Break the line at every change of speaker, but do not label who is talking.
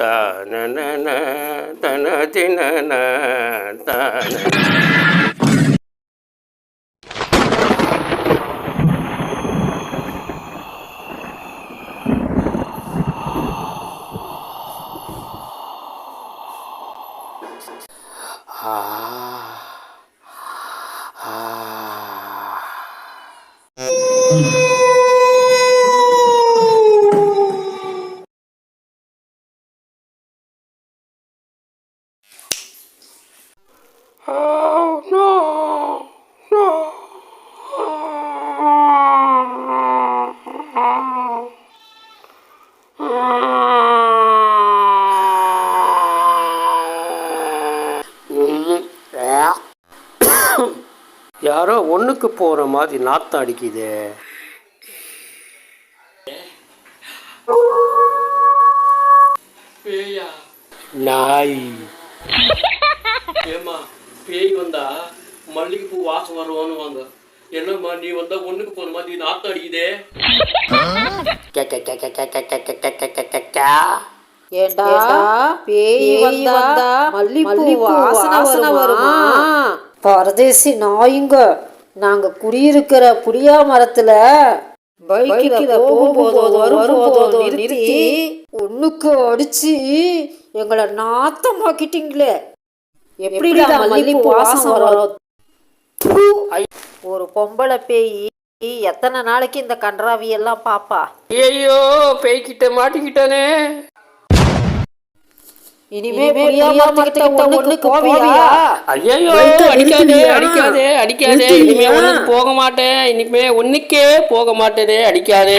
தானன தன தினன தான. Oh no, no. யாரோ ஒண்ணுக்கு போற மாதிரி நாத்தம் அடிக்குது.
பேயா?
நாய்.
ஏமா பேய் வந்தா மல்லிகைப்பூ வாசம் வருவான்னு வாங்க. என்னம்மா நீ வந்தா ஒண்ணுக்கு போற மாதிரி நாத்தம் அடிக்குதே.
ஏண்டா பேய் வந்தா மல்லிகைப்பூ வாசனை வருமா? பரதேசி நாயுங்க, நாங்க குடியிருக்கிற புளியா மரத்துல பைக்கில போகும்போதோ நிறுத்தி ஒண்ணுக்கு அடிச்சு எங்களை நாத்தமாக்கிட்டீங்களே. எப்படிடா மல்லிகைப்பூ வாசம் வரும்? ஒரு பொம்பளை பேய் எத்தனை நாளைக்கு இந்த கன்றாவி எல்லாம் பாப்பா?
ஐயோ பேய்கிட்ட மாட்டிக்கிட்டானே.
இனிமே ஒண்ணுக்கு போவியா?
ஐயோ அடிக்காதே அடிக்காதே அடிக்காதே. இனிமே ஒண்ணுக்கு போக மாட்டேன். இனிமே ஒண்ணுக்கே போக மாட்டேனே. அடிக்காதே.